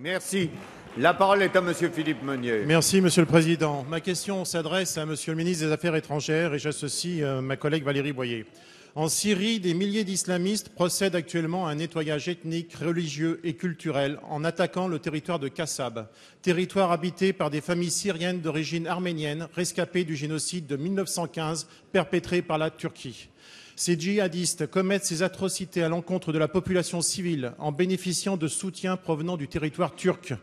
Merci. La parole est à Monsieur Philippe Meunier. Merci, Monsieur le Président. Ma question s'adresse à Monsieur le ministre des Affaires étrangères et j'associe ma collègue Valérie Boyer. En Syrie, des milliers d'islamistes procèdent actuellement à un nettoyage ethnique, religieux et culturel en attaquant le territoire de Kassab, territoire habité par des familles syriennes d'origine arménienne rescapées du génocide de 1915 perpétré par la Turquie. Ces djihadistes commettent ces atrocités à l'encontre de la population civile en bénéficiant de soutien provenant du territoire turc.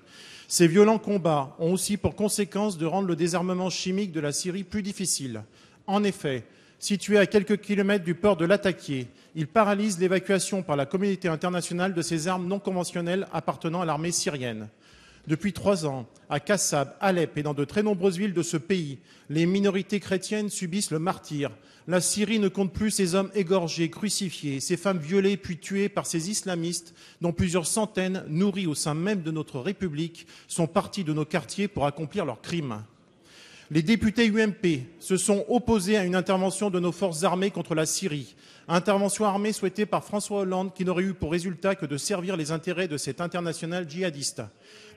Ces violents combats ont aussi pour conséquence de rendre le désarmement chimique de la Syrie plus difficile. En effet, situé à quelques kilomètres du port de Latakia, il paralyse l'évacuation par la communauté internationale de ces armes non conventionnelles appartenant à l'armée syrienne. Depuis 3 ans, à Kassab, Alep et dans de très nombreuses villes de ce pays, les minorités chrétiennes subissent le martyre. La Syrie ne compte plus ces hommes égorgés, crucifiés, ces femmes violées puis tuées par ces islamistes dont plusieurs centaines, nourris au sein même de notre République, sont partis de nos quartiers pour accomplir leurs crimes. Les députés UMP se sont opposés à une intervention de nos forces armées contre la Syrie. Intervention armée souhaitée par François Hollande qui n'aurait eu pour résultat que de servir les intérêts de cette internationale djihadiste.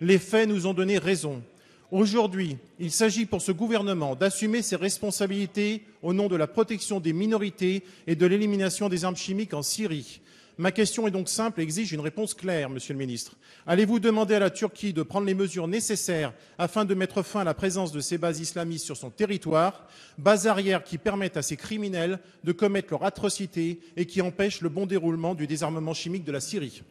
Les faits nous ont donné raison. Aujourd'hui, il s'agit pour ce gouvernement d'assumer ses responsabilités au nom de la protection des minorités et de l'élimination des armes chimiques en Syrie. Ma question est donc simple et exige une réponse claire, Monsieur le ministre. Allez-vous demander à la Turquie de prendre les mesures nécessaires afin de mettre fin à la présence de ces bases islamistes sur son territoire, bases arrières qui permettent à ces criminels de commettre leurs atrocités et qui empêchent le bon déroulement du désarmement chimique de la Syrie?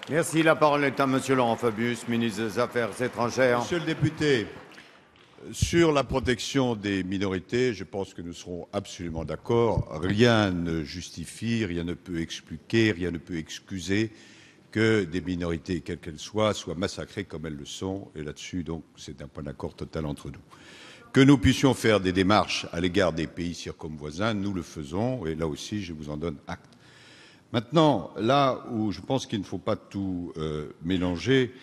Merci. La parole est à Monsieur Laurent Fabius, ministre des Affaires étrangères. Monsieur le député, sur la protection des minorités, je pense que nous serons absolument d'accord. Rien ne justifie, rien ne peut expliquer, rien ne peut excuser que des minorités, quelles qu'elles soient massacrées comme elles le sont. Et là-dessus, donc, c'est un point d'accord total entre nous. Que nous puissions faire des démarches à l'égard des pays circonvoisins, nous le faisons. Et là aussi, je vous en donne acte. Maintenant, là où je pense qu'il ne faut pas tout mélanger,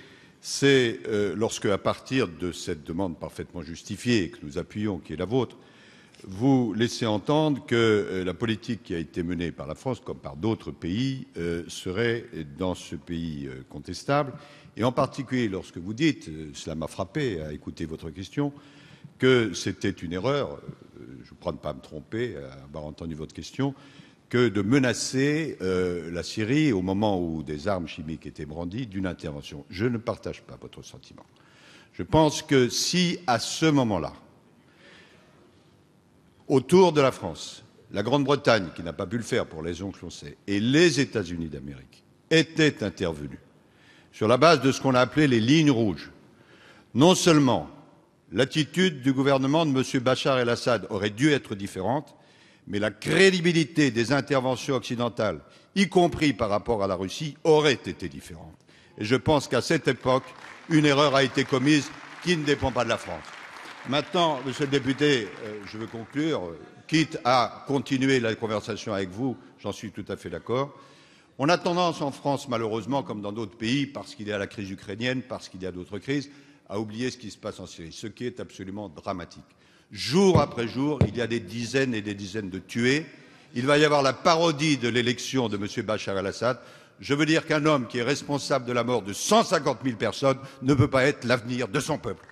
c'est lorsque, à partir de cette demande parfaitement justifiée que nous appuyons, qui est la vôtre, vous laissez entendre que la politique qui a été menée par la France, comme par d'autres pays, serait dans ce pays contestable. Et en particulier lorsque vous dites, cela m'a frappé à écouter votre question, que c'était une erreur, je ne crois ne pas me tromper à avoir entendu votre question, que de menacer la Syrie au moment où des armes chimiques étaient brandies d'une intervention. Je ne partage pas votre sentiment. Je pense que si, à ce moment-là, autour de la France, la Grande-Bretagne, qui n'a pas pu le faire pour les raisons que l'on sait, et les États-Unis d'Amérique étaient intervenus sur la base de ce qu'on a appelé les lignes rouges, non seulement l'attitude du gouvernement de M. Bachar el-Assad aurait dû être différente, mais la crédibilité des interventions occidentales, y compris par rapport à la Russie, aurait été différente. Et je pense qu'à cette époque, une erreur a été commise qui ne dépend pas de la France. Maintenant, Monsieur le député, je veux conclure, quitte à continuer la conversation avec vous, j'en suis tout à fait d'accord. On a tendance en France, malheureusement, comme dans d'autres pays, parce qu'il y a la crise ukrainienne, parce qu'il y a d'autres crises, à oublier ce qui se passe en Syrie, ce qui est absolument dramatique. Jour après jour, il y a des dizaines et des dizaines de tués. Il va y avoir la parodie de l'élection de M. Bachar el-Assad. Je veux dire qu'un homme qui est responsable de la mort de 150 000 personnes ne peut pas être l'avenir de son peuple.